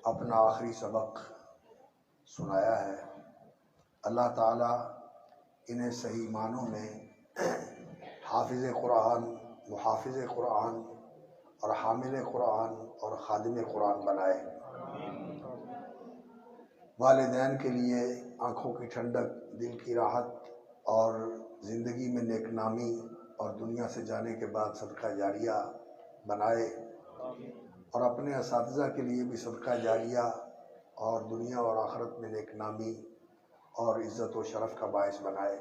अपना आखिरी सबक सुनाया है। अल्लाह ताला इन्हें सही मानों में हाफिज़ कुरान, मुहाफिज़ कुरान और हामिल कुरान और खादिम कुरान बनाए। वालिदैन के लिए आँखों की ठंडक, दिल की राहत और ज़िंदगी में नेकनामी और दुनिया से जाने के बाद सदका जारिया बनाए, और अपने असातिज़ा के लिए भी सदका जारिया और दुनिया और आखिरत में नेकनामी और इज़्ज़त व शरफ़ का बायस बनाए।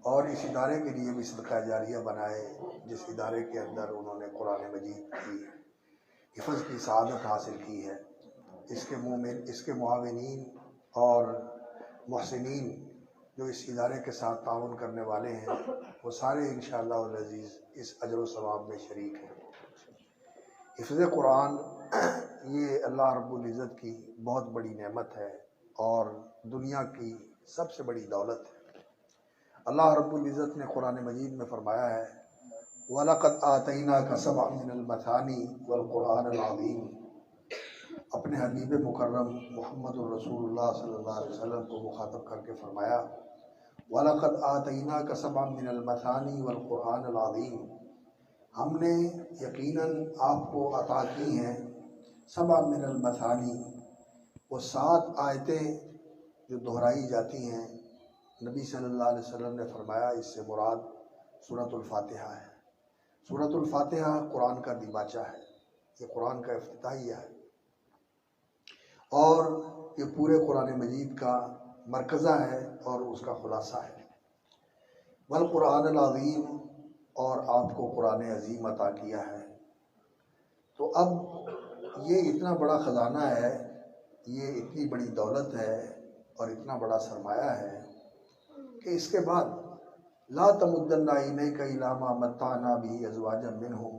और इस इदारे के लिए भी सदका जारिया बनाए जिस इदारे के अंदर उन्होंने कुरान मजीद की हिफ़्ज़ की सआदत हासिल की है। इसके मुआविनीन और मुहसिनीन जो इस इदारे के साथ ताउन करने वाले हैं, वो सारे इंशाअल्लाह अज़ीज़ इस अजर व सवाब में शरीक हैं। हिफ़्ज़ कुरान ये अल्लाह रब्बुल इज़्ज़त की बहुत बड़ी नेमत है और दुनिया की सबसे बड़ी दौलत है। अल्लाह रब्बुल इज़्ज़त ने कुरान मजीद में फरमाया है, वलक़द आतैनाका सबअम मिनल मसानी वल कुरानिल अज़ीम। अपने हबीब मुकर्रम मुहम्मदुर रसूलुल्लाह सल्लल्लाहु अलैहि वसल्लम को मुखातब करके फरमाया, वलक़द आतैनाका सबअम मिनल मसानी वल कुरानिल अज़ीम। हमने यकीनन आपको अता की हैं सबअम मिनल मसानी, वो 7 आयतें जो दोहराई जाती हैं। नबी सल्लल्लाहु अलैहि वसल्लम ने फरमाया इससे मुराद सूरतुल फातिहा है। सूरतुल फातिहा कुरान का दीबाचा है, ये कुरान का इफ्तिताहिया है और ये पूरे कुरान मजीद का मरकज़ा है और उसका खुलासा है। वल कुरानिल अज़ीम, और आपको कुरान अज़ीम अता किया है। तो अब ये इतना बड़ा ख़जाना है, ये इतनी बड़ी दौलत है और इतना बड़ा सरमाया है कि इसके बाद ला तमुद्दन्ना इनैका इला मा मत्ताना बिही अज़वाजम मिनहुम।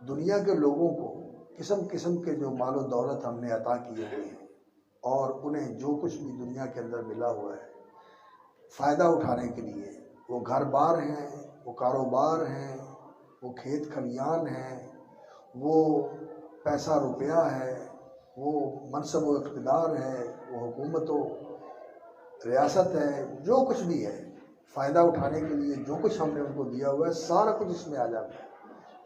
दुनिया के लोगों को किस्म किस्म के जो मालो दौलत हमने अता किए हुए हैं और उन्हें जो कुछ भी दुनिया के अंदर मिला हुआ है फ़ायदा उठाने के लिए, वो घर बार हैं, वो कारोबार हैं, वो खेत खलियान हैं, वो पैसा रुपया है, वो मनसब व इक़्तिदार है, वो हुकूमत व रियासत है, जो कुछ भी है फ़ायदा उठाने के लिए जो कुछ हमने उनको दिया हुआ है सारा कुछ इसमें आ जाता है।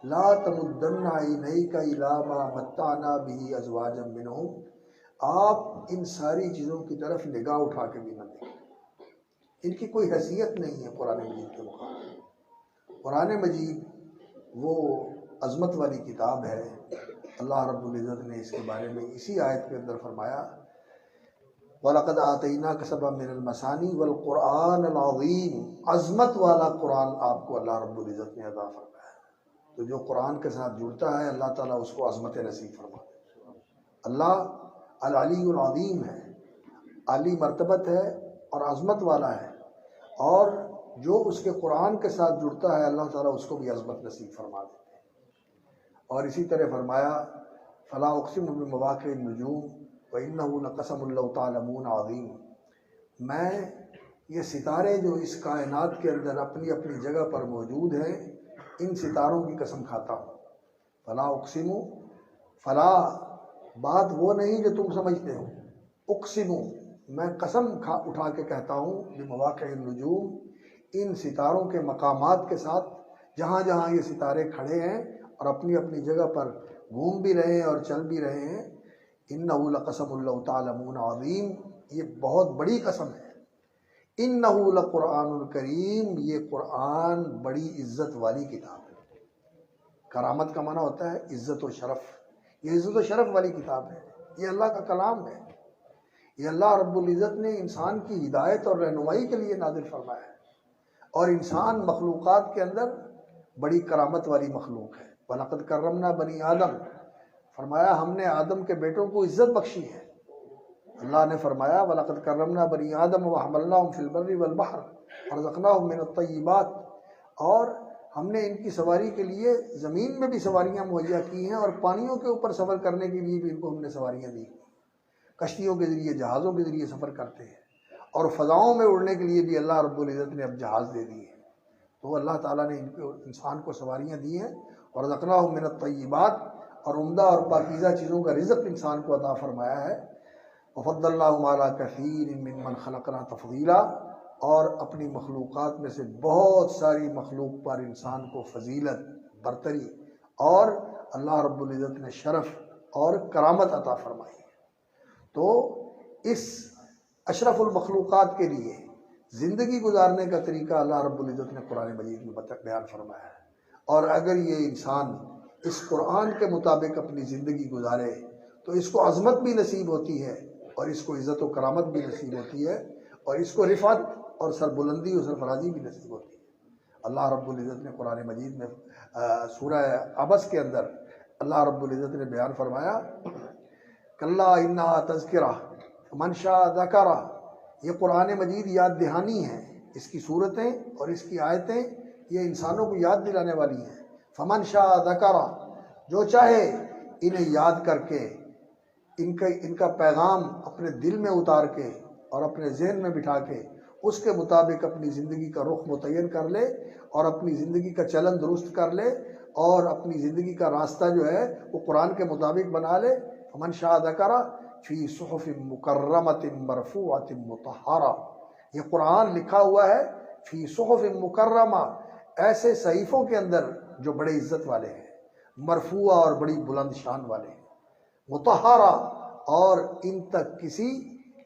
ला तमुद्दन्ना इनैका इला मा मत्ताना बिही अज़वाजम मिनहुम। आप इन सारी चीज़ों की तरफ निगाह उठा के भी न देखें, इनकी कोई हैसियत नहीं है कुरान मजीद के मुकाबले। कुरान मजीद वो अज़मत वाली किताब है। अल्लाह रब्बुल इज़्ज़त ने इसके बारे में इसी आयत के अंदर फरमाया, वलक़द आतैनाका सबअम मिनल मसानी वल कुरानिल अज़ीम। अज़मत वाला कुरान आपको अल्लाह रब्बुल इज़्ज़त ने अता फरमाया। तो जो कुरान के साथ जुड़ता है अल्लाह ताला उसको अज़मत नसीब फरमा दे। अल्लाह अल अलीयुल अज़ीम है, आली मर्तबत है और अज़मत वाला है, और जो उसके कुरान के साथ जुड़ता है अल्लाह ताला उसको भी अज़मत नसीब फरमा देते हैं। और इसी तरह फरमाया, फ़ला उक़सिमु बिमवाक़िअन नुजूम व इन्नहु लक़समुन लौ तालमून अज़ीम। मैं ये सितारे जो इस कायनात के अंदर अपनी अपनी जगह पर मौजूद हैं, इन सितारों की कसम खाता हूँ। फ़ला उक़सिमु, फ़ला बात वो नहीं जो तुम समझते हो, उक़सिमु मैं कसम उठा के कहता हूँ, बिमवाक़िअन नुजूम इन सितारों के मकामात के साथ, जहाँ जहाँ ये सितारे खड़े हैं और अपनी अपनी जगह पर घूम भी रहे हैं और चल भी रहे हैं। इन्नहु लक़समुन लौ तालमून अज़ीम, ये बहुत बड़ी कसम है। इन्नहु लक़ुरआनुल करीम, ये कुरान बड़ी इज़्ज़त वाली किताब है। करामत का माना होता है इज़्ज़त व शरफ़, ये इज़्ज़त व शरफ़ वाली किताब है, ये अल्लाह का कलाम है। ये अल्लाह रब्बुल इज़्ज़त ने इंसान की हिदायत और रहनुमाई के लिए नाज़िल फरमाया है, और इंसान मखलूक़ात के अंदर बड़ी करामत वाली मखलूक है। वलक़द कर्रमना बनी आदम, फरमाया हमने आदम के बेटों को इज़्ज़त बख्शी है। अल्लाह ने फरमाया, वलक़द कर्रमना बनी आदम व हमलनाहुम फ़िल बर्रि वल बहर व रज़क़नाहुम मिनत तय्यिबात। और हमने इनकी सवारी के लिए ज़मीन में भी सवारियाँ मुहैया की हैं और पानियों के ऊपर सफ़र करने के लिए भी इनको हमने सवारियाँ दी। कश्तियों के ज़रिए, जहाज़ों के ज़रिए सफ़र करते हैं, और फ़ज़ाओं में उड़ने के लिए भी अल्लाह रब्बुल इज़्ज़त ने अब जहाज़ दे दिए हैं। तो अल्लाह ताला ने इंसान को सवारियाँ दी हैं। और रज़क़नाहुम मिनत तय्यिबात, और उम्दा और पाकीज़ा चीज़ों का रिज़्क़ इंसान को अता फरमाया है। वफ़द्दलनाहु अला कसीरिन मिम्मन खलक़ना तफ़दीला, और अपनी मखलूक़ात में से बहुत सारी मखलूक पर इंसान को फजीलत, बरतरी और अल्लाह रब्बुल इज़्ज़त ने शरफ़ और करामत अता फरमाई है। तो इस अशरफुल मखलूक़ात के लिए ज़िंदगी गुजारने का तरीका अल्लाह रब्बुल इज़्ज़त ने कुरान मजीद में बयान फरमाया है। और अगर ये इंसान इस कुरान के मुताबिक अपनी ज़िंदगी गुजारे तो इसको अज़मत भी नसीब होती है और इसको इज़्ज़त व करामत भी नसीब होती है और इसको रिफ़त और सरबुलंदी और सरफराजी भी नसीब होती है। अल्लाह रब्बुल इज़्ज़त ने कुरान मजीद में सूरह अबस के अंदर अल्लाह रब्बुल इज़्ज़त ने बयान फरमाया, कल्ला इन्नहा तज़किरा मन शाअ ज़करा, ये कुरान मजीद याद दहानी है, इसकी सूरतें और इसकी आयतें ये इंसानों को याद दिलाने वाली हैं। फमन शाअ ज़करा, जो चाहे इन्हें याद करके इनका पैगाम अपने दिल में उतार के और अपने जहन में बिठा के उसके मुताबिक अपनी ज़िंदगी का रुख मुतय्यन कर ले और अपनी ज़िंदगी का चलन दुरुस्त कर ले और अपनी ज़िंदगी का रास्ता जो है वो कुरान के मुताबिक बना ले। फमन शाअ ज़करा फ़ी सुहुफ़िन मुकर्रमतिन मरफ़ूअतिन मुतहहरा, ये कुरान लिखा हुआ है फ़ी सुहुफ़िन मुकर्रमा, ऐसे सहीफ़ों के अंदर जो बड़े इज़्ज़त वाले हैं, मरफ़ूआ और बड़ी बुलंद शान वाले हैं, मुतहहरा और इन तक किसी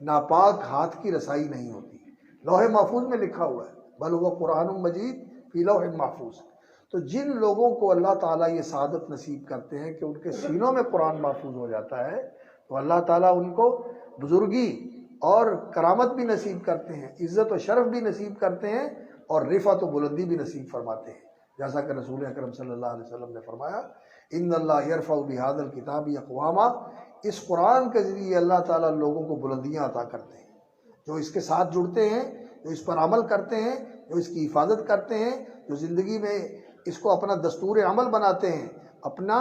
नापाक हाथ की रसाई नहीं होती। लौहे महफूज में लिखा हुआ है, बल हुवा कुरान मजीद फ़ी लौहिन महफूज। तो जिन लोगों को अल्लाह ताला ये सादत नसीब करते हैं कि उनके सीनों में कुरान महफूज हो जाता है, तो अल्लाह ताला उनको बुजुर्गी और करामत भी नसीब करते हैं, इज़्ज़त और शरफ भी नसीब करते हैं और रिफ़त व बुलंदी भी नसीब फरमाते हैं। जैसा कि रसूल अकरम सल्लल्लाहु अलैहि वसल्लम ने फरमाया, इन्नल्लाह यरफ़उ बिहाज़ल किताबि अक़वामा, इस कुरान के ज़रिए अल्लाह ताला लोगों को बुलंदियाँ अता करते हैं। जो इसके साथ जुड़ते हैं, जो इस पर अमल करते हैं, जो इसकी हिफाजत करते हैं, जो ज़िंदगी में इसको अपना दस्तूर अमल बनाते हैं, अपना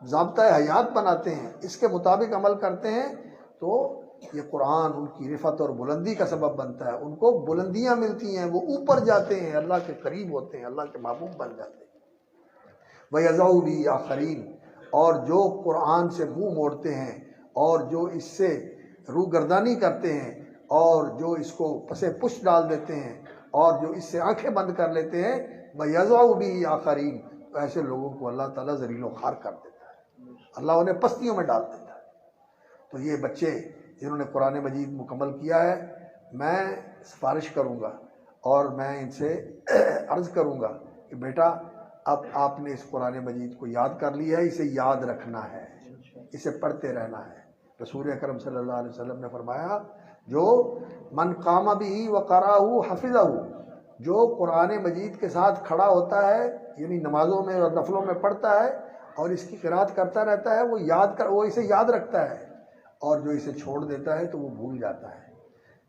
ज़ाब्ता हयात बनाते हैं, इसके मुताबिक अमल करते हैं, तो ये कुरान उनकी रिफ़त और बुलंदी का सबब बनता है। उनको बुलंदियाँ मिलती हैं, वो ऊपर जाते हैं, अल्लाह के करीब होते हैं, अल्लाह के महबूब बन जाते हैं। वयज़उ बि आखरीन, और जो कुरान से मुँह मोड़ते हैं और जो इससे रूगर्दानी करते हैं और जो इसको पसे पुश डाल देते हैं और जो इससे आंखें बंद कर लेते हैं, वयज़उ बि आखरीन, तो ऐसे लोगों को अल्लाह ताला ज़लील ख़ार कर देता है, अल्लाह उन्हें पस्तियों में डाल देता है। तो ये बच्चे जिन्होंने कुरान मजीद मुकम्मल किया है, मैं सिफारिश करूँगा और मैं इनसे अर्ज़ करूँगा कि बेटा अब आपने इस कुरान मजीद को याद कर लिया है, इसे याद रखना है, इसे पढ़ते रहना है। रसूल अकरम सल्लल्लाहु अलैहि वसल्लम ने फरमाया, जो मन कामा बिही व क़राअहू हफ़िज़हू, जो कुरान मजीद के साथ खड़ा होता है, यानी नमाज़ों में और नफलों में पढ़ता है और इसकी क़िराअत करता रहता है, वो इसे याद रखता है, और जो इसे छोड़ देता है तो वो भूल जाता है।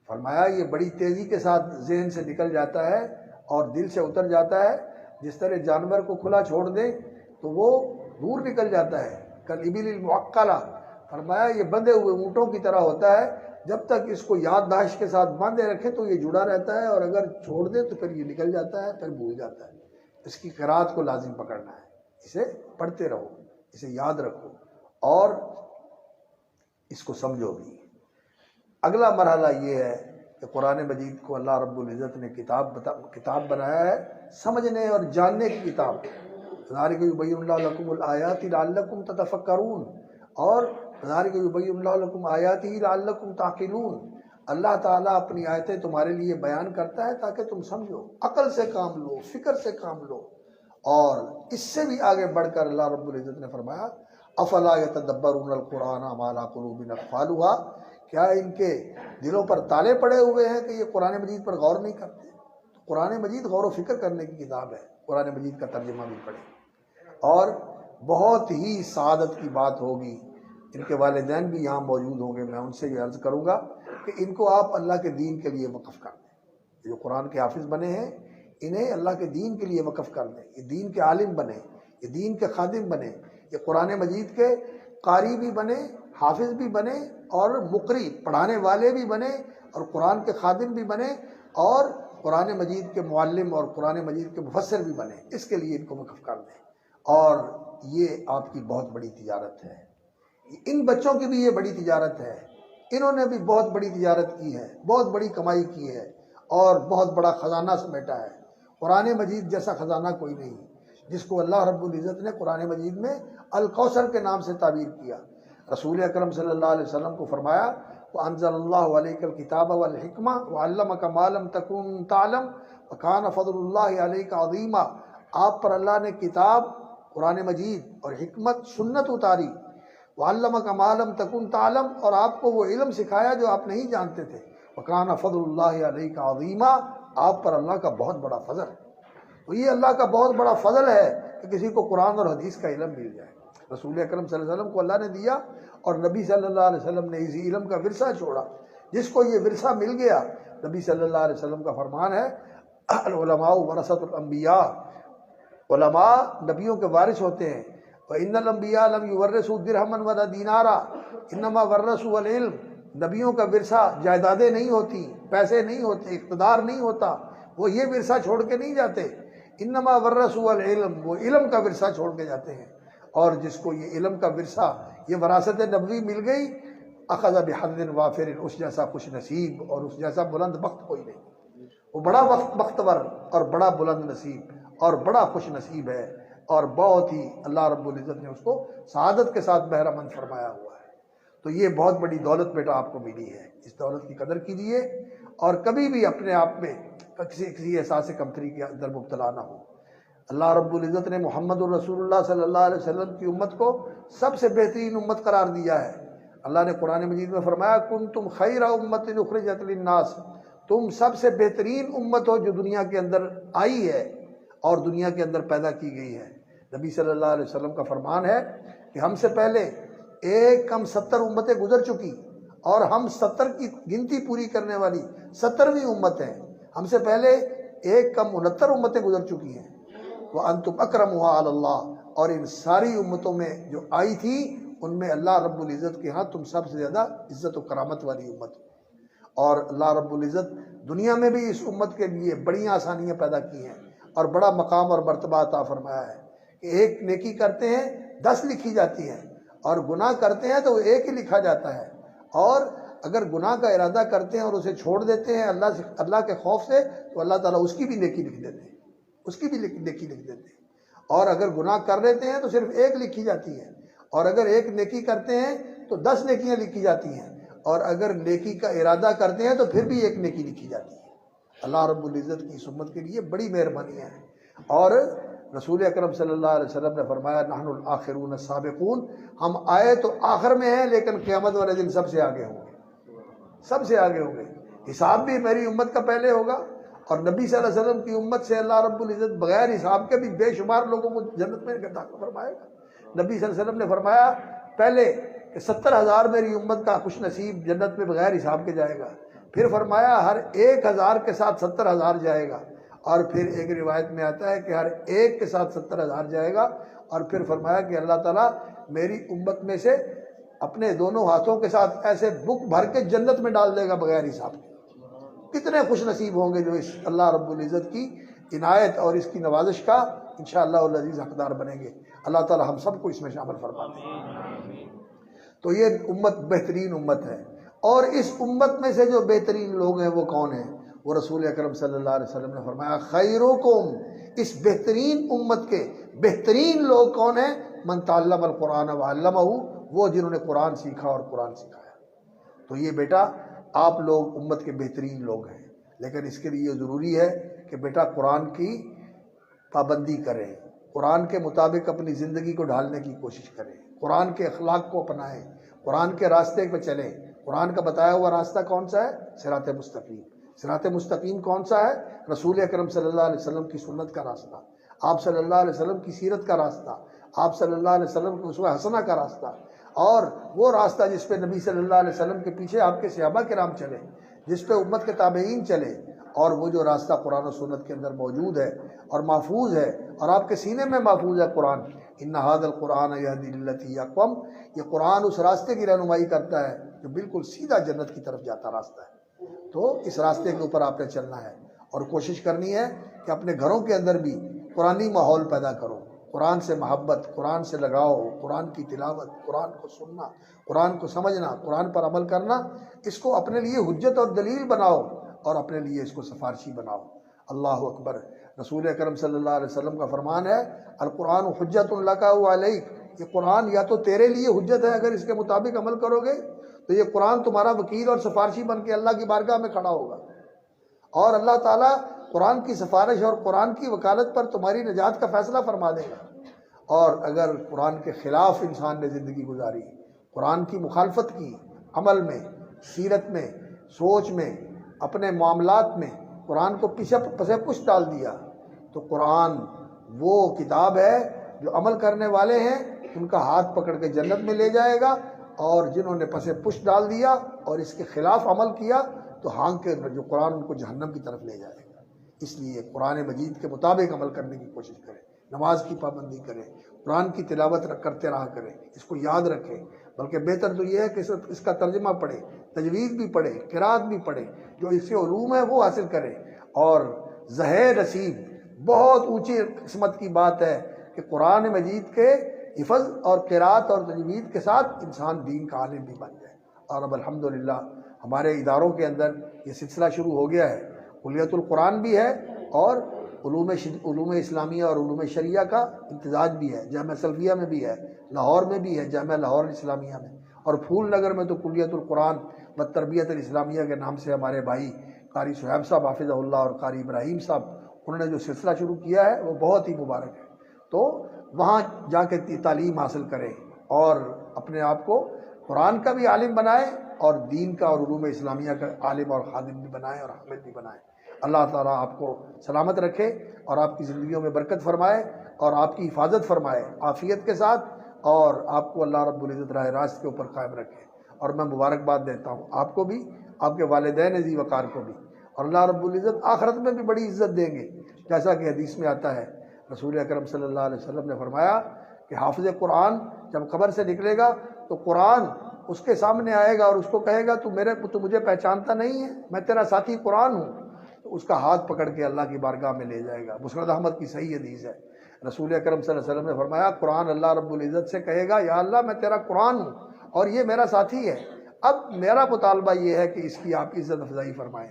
फरमाया ये बड़ी तेज़ी के साथ जहन से निकल जाता है और दिल से उतर जाता है। जिस तरह जानवर को खुला छोड़ दें तो वो दूर निकल जाता है, कल इबिल मुअक्कला, फरमाया ये बंधे हुए ऊँटों की तरह होता है, जब तक इसको याददाश्त के साथ बांधे रखें तो ये जुड़ा रहता है और अगर छोड़ दें तो फिर ये निकल जाता है, फिर भूल जाता है। इसकी क़िराअत को लाजिम पकड़ना है, इसे पढ़ते रहो, इसे याद रखो और इसको समझो भी। अगला मरहला ये है कि कुरान मजीद को अल्लाह रब्बुल इज़्ज़त ने किताब बनाया है, समझने और जानने की किताब। ज़ालिका युबय्यिनुल्लाहु लकुमुल आयाति लअल्लकुम ततफ़क्करून, और ज़ालिका युबय्यिनुल्लाहु लकुम आयातिही लअल्लकुम ताक़िलून, अल्लाह ताला अपनी आयतें तुम्हारे लिए बयान करता है ताकि तुम समझो, अकल से काम लो, फ़िक्र से काम लो। और इससे भी आगे बढ़कर अल्लाह रब्बुल इज़्ज़त ने फरमाया, अफ़ला यतदब्बरूनल कुरान अम अला क़ुलूबिन अक़फ़ालुहा, क्या इनके दिलों पर ताले पड़े हुए हैं कि ये कुरान मजीद पर गौर नहीं करते। तो कुरान मजीद गौर व फिक्र करने की किताब है, कुरान मजीद का तर्जुमा भी पढ़े। और बहुत ही सादत की बात होगी, इनके वालिदैन भी यहाँ मौजूद होंगे, मैं उनसे ये अर्ज़ करूँगा कि इनको आप अल्लाह के दीन के लिए वक़फ़ कर दें। जो कुरान के हाफिज़ बने हैं, इन्हें अल्लाह के दीन के लिए वक़फ़ कर दें, ये दीन के आलिम बने, ये दीन के खादिम बने, ये कुरान मजीद के कारी भी बने, हाफिज़ भी बने और मुक़री पढ़ाने वाले भी बने और कुरान के खादिम भी बने और कुरान मजीद के मुअल्लिम और कुरान मजीद के मुफस्सिर भी बने। इसके लिए इनको वक़फ़ कर दें और ये आपकी बहुत बड़ी तिजारत है। इन बच्चों की भी ये बड़ी तिजारत है, इन्होंने भी बहुत बड़ी तिजारत की है, बहुत बड़ी कमाई की है और बहुत बड़ा ख़जाना समेटा है। कुरान मजीद जैसा ख़जाना कोई नहीं, जिसको अल्लाह रब्बुल इज़्ज़त ने कुरान मजीद में अल कौसर के नाम से ताबीर किया। रसूल अकरम सल्लल्लाहु अलैहि वसल्लम को फरमाया, व अंज़लल्लाहु अलैकल किताब वल हिकमा व अल्लमका मा लम तकुन तालम व कान फज़लुल्लाहि अलैका अज़ीमा। आप पर अल्लाह ने किताब कुरान मजीद और हिकमत सुन्नत उतारी, वअल्लमका मा लम तकुन तालम, और आपको वो इल्म सिखाया जो आप नहीं जानते थे। व कान फज़लुल्लाहि अलैका अज़ीमा, आप पर अल्लाह का बहुत बड़ा फजल है। तो ये अल्लाह का बहुत बड़ा फजल है कि किसी को कुरान और हदीस का इल्म मिल जाए। रसूल अकरम सल्लल्लाहु अलैहि वसल्लम को अल्लाह ने दिया और नबी सल्लल्लाहु अलैहि वसल्लम ने इसी इल्म का विरसा छोड़ा। जिसको ये विरसा मिल गया, नबी सल्लल्लाहु अलैहि वसल्लम का फरमान है, अल उलमा वरसतुल अंबिया, उलमा नबियों के वारिस होते हैं। व इन्नल अंबिया लम युवर्रिसु दिरहमन वला दीनारा इन्नमा वर्रसु अल इल्म। नबियों का विरसा जायदादें नहीं होती, पैसे नहीं होते, इक़्तिदार नहीं होता, वो ये विरसा छोड़ के नहीं जाते। इन्नमा वर्रसु अल इल्म, वो इल्म का विरसा छोड़ के जाते हैं। और जिसको ये इल्म का विरसा, ये वरासत नबवी मिल गई, अख़ज़ बिहज़्ज़िन वाफ़िर, उस जैसा खुश नसीब और उस जैसा बुलंद बख्त कोई नहीं। वो बड़ा बख्तवर और बड़ा बुलंद नसीब और बड़ा खुश नसीब है और बहुत ही अल्लाह रब्बुल इज़्ज़त ने उसको सआदत के साथ बहरामंद फरमाया हुआ है। तो ये बहुत बड़ी दौलत बेटा आपको मिली है, इस दौलत की कदर कीजिए और कभी भी अपने आप में किसी एहसास कमतरी के अंदर मुब्तला ना हो। अल्लाह रब्बुल इज़्ज़त ने मुहम्मदुर रसूलुल्लाह सल्लल्लाहु अलैहि वसल्लम की उम्मत को सबसे बेहतरीन उम्मत करार दिया है। अल्लाह ने कुरान मजीद में फरमाया, कुंतुम खैरा उम्मतिन उखरिजत लिन्नास, तुम सबसे बेहतरीन उम्मत हो जो दुनिया के अंदर आई है और दुनिया के अंदर पैदा की गई है। नबी सल्लल्लाहु अलैहि वसल्लम का फरमान है कि हमसे पहले एक कम 70 उम्मतें गुजर चुकी और हम 70 की गिनती पूरी करने वाली 70वीं उम्मत है। हमसे पहले एक कम 69 उम्मतें गुजर चुकी हैं। वह अंतुम अकरमुहा अल्लाह, और इन सारी उम्मतों में जो आई थी उनमें अल्लाह रब्बुल इज़्ज़त के यहाँ तुम सबसे ज़्यादा इज़्ज़त व करामत वाली उम्मत हो। और अल्लाह रब्बुल इज़्ज़त दुनिया में भी इस उम्मत के लिए बड़ी आसानियाँ पैदा की हैं और बड़ा मकाम और मर्तबा अता फरमाया है कि एक नेकी करते हैं 10 लिखी जाती हैं और गुनाह करते हैं तो वो एक ही लिखा जाता है। और अगर गुनाह का इरादा करते हैं और उसे छोड़ देते हैं अल्लाह के खौफ से, तो अल्लाह ताला उसकी भी नेकी लिख देते हैं, उसकी भी नेकी लिख देते हैं। और अगर गुनाह कर लेते हैं तो सिर्फ एक लिखी जाती है, और अगर एक नेकी करते हैं तो 10 नेकियां लिखी जाती हैं, और अगर नेकी का इरादा करते हैं तो फिर भी एक नेकी लिखी जाती है। अल्लाह रब्बुल इज़्ज़त की इस उम्मत के लिए बड़ी मेहरबानी है। और रसूल अकरम सल्लल्लाहु अलैहि वसल्लम ने फरमाया, नहनुल आखिरून साबिकून, हम आए तो आखिर में हैं लेकिन क़यामत वाले दिन सबसे आगे होंगे, सबसे आगे होंगे। हिसाब भी मेरी उम्मत का पहले होगा और नबी सल्लल्लाहु अलैहि वसल्लम की उम्मत से अल्लाह रब्बुल इज़्ज़त बगैर हिसाब के भी बेशुमार लोगों को जन्नत में दाखिल फरमाएगा। नबी सल्लल्लाहु अलैहि वसल्लम ने फरमाया पहले कि 70,000 मेरी उम्मत का खुश नसीब जन्नत में बगैर हिसाब के जाएगा। फिर फरमाया हर 1,000 के साथ 70,000 जाएगा। और फिर एक रिवायत में आता है कि हर एक के साथ 70,000 जाएगा। और फिर फरमाया कि अल्लाह ताला मेरी उम्मत में से अपने दोनों हाथों के साथ ऐसे बुक भर के जन्नत में डाल देगा बगैर हिसाब के। कितने खुश नसीब होंगे जो इस अल्लाह रब्बुल इज़्ज़त की इनायत और इसकी नवाजिश का इंशाअल्लाह अज़ीज़ हकदार बनेंगे। अल्लाह ताला हम सबको इसमें शामिल फरमा दें। तो ये उम्मत बेहतरीन उम्मत है। और इस उम्मत में से जो बेहतरीन लोग हैं वो कौन हैं? वो रसूल अकरम सल्लल्लाहु अलैहि वसल्लम ने फरमाया, खैरुकुम, इस बेहतरीन उम्मत के बेहतरीन लोग कौन हैं? मन तअल्लमल कुरान व अल्लमहु, वो जिन्होंने कुरान सीखा और कुरान सिखाया। तो ये बेटा आप लोग उम्मत के बेहतरीन लोग हैं, लेकिन इसके लिए ज़रूरी है कि बेटा कुरान की पाबंदी करें, कुरान के मुताबिक अपनी ज़िंदगी को ढालने की कोशिश करें, कुरान के अखलाक को अपनाएं, कुरान के रास्ते पे चलें। कुरान का बताया हुआ रास्ता कौन सा है? सिरात मुस्तकीम। सिरात मुस्तकीम कौन सा है? रसूल अकरम सल्लल्लाहु अलैहि वसल्लम की सुन्नत का रास्ता, आप सल्लल्लाहु अलैहि वसल्लम की सीरत का रास्ता, आप सल्लल्लाहु अलैहि वसल्लम की उसवा हसना का रास्ता, और वो रास्ता जिस पे नबी सल्लल्लाहु अलैहि वसल्लम के पीछे आपके सहाबा किराम चले, जिस पे उम्मत के ताबईन चले, और वो जो रास्ता कुरान और सुन्नत के अंदर मौजूद है और महफूज है और आपके सीने में महफूज है कुरान। इन्ना हादल कुरान यहदी लिल्लती अक़वम, ये कुरान उस रास्ते की रहनुमाई करता है जो बिल्कुल सीधा जन्नत की तरफ जाता रास्ता है। तो इस रास्ते के ऊपर आपने चलना है और कोशिश करनी है कि अपने घरों के अंदर भी कुरानी माहौल पैदा करो, कुरान से मोहब्बत, कुरान से लगाओ, कुरान की तिलावत, कुरान को सुनना, कुरान को समझना, कुरान पर अमल करना, इसको अपने लिए हुज्जत और दलील बनाओ और अपने लिए इसको सिफारशी बनाओ। अल्लाह अकबर। रसूल अकरम सल्लल्लाहु अलैहि वसल्लम का फरमान है, अल कुरान हुज्जतुन लका व अलैक, ये कुरान या तो तेरे लिए हुज्जत है, अगर इसके मुताबिक अमल करोगे तो ये कुरान तुम्हारा वकील और सिफारशी बन के अल्लाह की बारगाह में खड़ा होगा, और अल्लाह ताला कुरान की सिफारिश और कुरान की वकालत पर तुम्हारी निजात का फैसला फरमा देगा। और अगर कुरान के ख़िलाफ़ इंसान ने ज़िंदगी गुजारी, कुरान की मुखालफत की, अमल में, सीरत में, सोच में, अपने मामलात में कुरान को पसे पुश डाल दिया, तो कुरान वो किताब है जो अमल करने वाले हैं उनका हाथ पकड़ के जन्नत में ले जाएगा, और जिन्होंने पसे पुश डाल दिया और इसके ख़िलाफ़ अमल किया तो हाँक के जो कुरान उनको जहन्नम की तरफ ले जाएगा। इसलिए कुरान मजीद के मुताबिक अमल करने की कोशिश करें, नमाज की पाबंदी करें, कुरान की तिलावत करते रहा करें, इसको याद रखें। बल्कि बेहतर तो ये है कि इसका तर्जुमा पढ़े, तजवीज़ भी पढ़े, क़िराअत भी पढ़े, जो इसके उलूम है वो हासिल करें। और ज़हे नसीब, बहुत ऊँची किस्मत की बात है कि कुरान मजीद के हिफ़्ज़ और क़िराअत और तजवीज़ के साथ इंसान दीन का आलिम भी बन जाए। और अब अल्हम्दुलिल्लाह हमारे इदारों के अंदर ये सिलसिला शुरू हो गया है। कुलियतुल कुरान भी है और उलूम इस्लामिया और उलूम शरिया का इम्तिजाज भी है। जामिया सल्फिया में भी है, लाहौर में भी है, जामिया लाहौर इस्लामिया में, और फूल नगर में तो कुलियतुल कुरान व तरबियत इस्लामिया के नाम से हमारे भाई कारी सुहैब साहब हाफिज़हुल्लाह और कारी इब्राहिम साहब, उन्होंने जो सिलसिला शुरू किया है वो बहुत ही मुबारक है। तो वहाँ जाके तालीम हासिल करें और अपने आप को कुरान का भी आलिम बनाएं और दीन का और उलूम इस्लामिया का आलिम और खादिम भी बनाएं और हामिद भी बनाएं। अल्लाह ताला आपको सलामत रखे और आपकी ज़िंदगियों में बरकत फरमाए और आपकी हिफाजत फरमाए आफ़ियत के साथ, और आपको अल्लाह रब्बुल इज़्ज़त राह रास्त के ऊपर कायम रखे। और मैं मुबारकबाद देता हूँ आपको भी, आपके वालिदैन अज़ी वक़ार को भी, और अल्लाह रब्बुल इज़्ज़त आखिरत में भी बड़ी इज़्ज़त देंगे। जैसा कि हदीस में आता है, रसूल अकरम सल्लल्लाहु अलैहि वसल्लम ने फरमाया कि हाफ़िज़ कुरान जब कब्र से निकलेगा तो कुरान उसके सामने आएगा और उसको कहेगा, तू मुझे पहचानता नहीं है, मैं तेरा साथी कुरान हूँ। तो उसका हाथ पकड़ के अल्लाह की बारगाह में ले जाएगा। मुस्नद अहमद की सही हदीस है। रसूल अकरम सल्लल्लाहु अलैहि वसल्लम ने फरमाया, कुरान अल्लाह रब्बुल इज़्ज़त से कहेगा, या अल्लाह मैं तेरा कुरान हूँ और ये मेरा साथी है, अब मेरा मुतालबा ये है कि इसकी आप इज़्ज़त अफजाई फरमाएँ।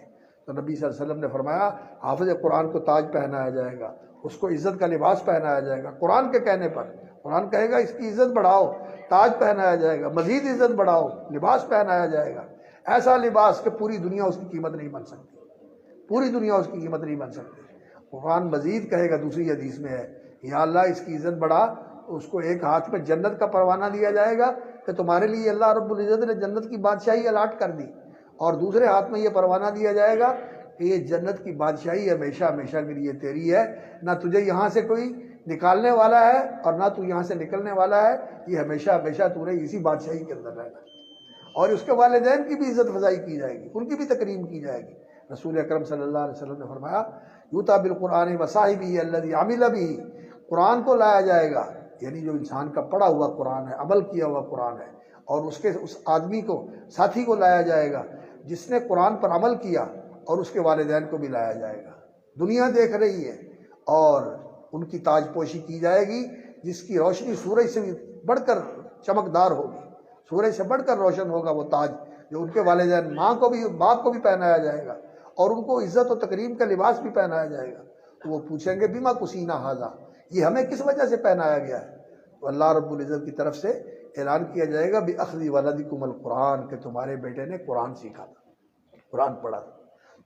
तो नबी सल्लल्लाहु अलैहि वसल्लम ने फरमाया, हाफ़िज़ कुरान को ताज पहनाया जाएगा, उसको इज़्ज़त का लिबास पहनाया जाएगा। कुरान के कहने पर कुरान कहेगा इसकी इज़्ज़त बढ़ाओ, ताज पहनाया जाएगा, मज़ीद इज़्ज़त बढ़ाओ, लिबास पहनाया जाएगा, ऐसा लिबास कि पूरी दुनिया उसकी कीमत नहीं बन सकती, पूरी दुनिया उसकी कीमत नहीं बन सकती। कुरान मज़ीद कहेगा, दूसरी हदीस में है, या अल्लाह इसकी इज़्ज़त बढ़ा, तो उसको एक हाथ में जन्नत का परवाना दिया जाएगा कि तुम्हारे लिए अल्लाह रब्बुल इज़्ज़त ने जन्नत की बादशाही अलाट कर दी, और दूसरे हाथ में ये परवाना दिया जाएगा कि ये जन्नत की बादशाही हमेशा हमेशा के लिए तेरी है, ना तुझे यहाँ से कोई निकालने वाला है और ना तू यहाँ से निकलने वाला है, ये हमेशा हमेशा तूने इसी बादशाही के अंदर रहना है। और उसके वालिदैन की भी इज़्ज़त फजाई की जाएगी, उनकी भी तकरीम की जाएगी। रसूल अकरम सल्लल्लाहु अलैहि वसल्लम ने फरमाया, यूता बिल कुरान व साहिबी अल्लज़ी अमिल बिही, कुरान को लाया जाएगा, यानी जो इंसान का पढ़ा हुआ कुरान है, अमल किया हुआ कुरान है, और उसके उस आदमी को, साथी को लाया जाएगा जिसने कुरान पर अमल किया, और उसके वालिदैन को भी लाया जाएगा। दुनिया देख रही है और उनकी ताजपोशी की जाएगी, जिसकी रोशनी सूरज से बढ़कर चमकदार होगी, सूरज से बढ़कर रोशन होगा वो ताज, जो उनके वालिदैन माँ को भी, बाप को भी पहनाया जाएगा, और उनको इज़्ज़त और तकरीम का लिबास भी पहनाया जाएगा। तो वो पूछेंगे, बिमा कुसीना हाजा, ये हमें किस वजह से पहनाया गया है? तो अल्लाह रब्बुल इज़्ज़त की तरफ से ऐलान किया जाएगा, बि अख़्ज़ि वलदिकुमुल कुरान, कि तुम्हारे बेटे ने कुरान सीखा था, कुरान पढ़ा था।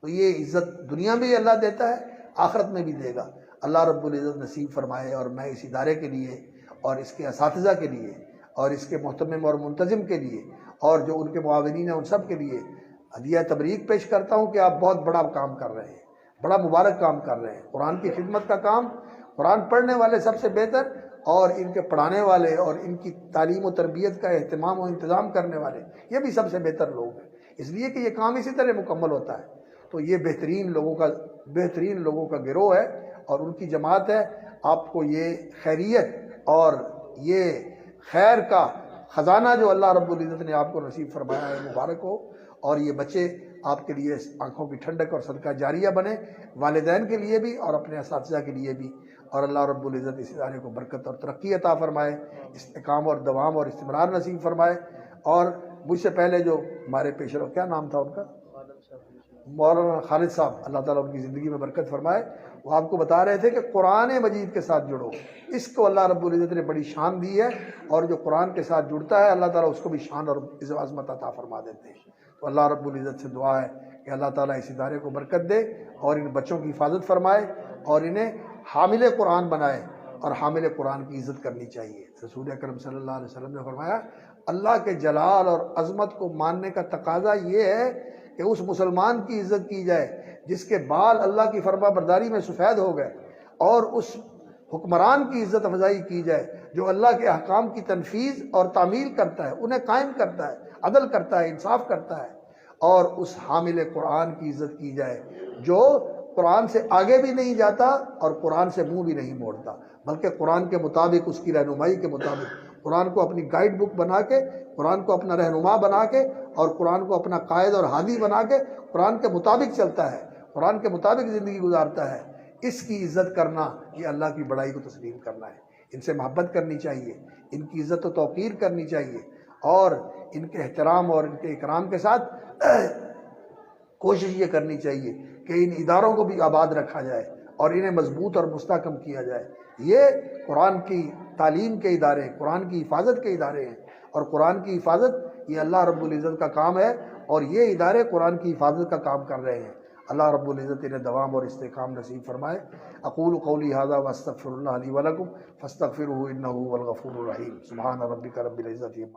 तो ये इज़्ज़त दुनिया में भी अल्लाह देता है, आखिरत में भी देगा। अल्लाह रब्बुल इज़्ज़त नसीब फरमाए। और मैं इस इदारे के लिए और इसके असातिज़ा के लिए और इसके मुहतमिम और मुंतज़िम के लिए और जो उनके मुआविनीन हैं उन सब के लिए हदिया तबरीक पेश करता हूँ कि आप बहुत बड़ा काम कर रहे हैं, बड़ा मुबारक काम कर रहे हैं। कुरान की खिदमत का काम, कुरान पढ़ने वाले सबसे बेहतर, और इनके पढ़ाने वाले और इनकी तालीम और तरबियत का एहतमाम और इंतज़ाम करने वाले ये भी सबसे बेहतर लोग हैं, इसलिए कि ये काम इसी तरह मुकम्मल होता है। तो ये बेहतरीन लोगों का गिरोह है और उनकी जमात है। आपको ये खैरियत और ये खैर का ख़जाना जो अल्लाह रब्बुल इज़्ज़त ने आपको नसीब फरमाया है, मुबारक हो। और ये बच्चे आपके लिए आँखों की ठंडक और सदका जारिया बने, वालिदैन के लिए भी और अपने असातिज़ा के लिए भी। और अल्लाह रब्बुल इज़्ज़त इस इदारे को बरकत और तरक्की अता फ़रमाए, इस्तिकाम और दवाम और इस्तिमरार नसीब फ़रमाए। और मुझसे पहले जो हमारे पेशरो, क्या नाम था उनका, मौलाना खालिद साहब, अल्लाह ताला उनकी ज़िंदगी में बरकत फ़रमाए। वो आपको बता रहे थे कि कुरान मजीद के साथ जुड़ो, इसको अल्लाह रब्बुल इज़्ज़त ने बड़ी शान दी है, और जो कुरान के साथ जुड़ता है अल्लाह ताला उसको भी शान और अज़मत अता फ़रमा देते हैं। तो अल्लाह रब्बुल इज़्ज़त से दुआ है कि अल्लाह ताला इस इदारे को बरकत दे और इन बच्चों की हिफाजत फ़रमाए और इन्हें हामिल कुरान बनाए, और हामिल कुरान की इज़्ज़त करनी चाहिए। रसूल अकरम सल्लल्लाहु अलैहि वसल्लम ने फरमाया, अल्लाह के जलाल और अज़मत को मानने का तकाजा ये है कि उस मुसलमान की इज़्ज़त की जाए जिसके बाल अल्लाह की फरमा बरदारी में सफ़ेद हो गए, और उस हुक्मरान की इज़्ज़त अफजाई की जाए जो अल्लाह के अहकाम की तनफीज़ और तामील करता है, उन्हें कायम करता है, अदल करता है, इंसाफ करता है। और उस हामिल कुरान की इज़्ज़त की जाए जो कुरान से आगे भी नहीं जाता और कुरान से मुंह भी नहीं मोड़ता, बल्कि कुरान के मुताबिक, उसकी रहनुमाई के मुताबिक, कुरान को अपनी गाइड बुक बना के, कुरान को अपना रहनुमा बना के, और कुरान को अपना कायद और हादी बना के कुरान के मुताबिक चलता है, कुरान के मुताबिक ज़िंदगी गुजारता है। इसकी इज़्ज़त करना ये अल्लाह की बड़ाई को तस्लीम करना है। इनसे मोहब्बत करनी चाहिए, इनकी इज़्ज़त व तौक़ीर करनी चाहिए, और इनके एहतराम और इनके इकराम के साथ कोशिश ये करनी चाहिए कि इन इदारों को भी आबाद रखा जाए और इन्हें मजबूत और मुस्तहकम किया जाए। ये कुरान की तालीम के इदारे, कुरान की हिफाजत के इदारे हैं, और कुरान की हिफाजत ये अल्लाह रब्बुल इज़्ज़त का काम है, और ये इदारे कुरान की हिफाजत का काम कर रहे हैं। अल्लाह रब्बुल इज़्ज़त इन्हें दवाम और इस्तेकाम नसीब फरमाए। अक़ूलु क़ौली हाज़ा व अस्तग़फ़िरुल्लाह ली व लकुम फ़स्तग़फ़िरूहु इन्नहु हुवल गफ़ूरुर रहीम। सुब्हान रब्बिका रब्बिल इज़्ज़ति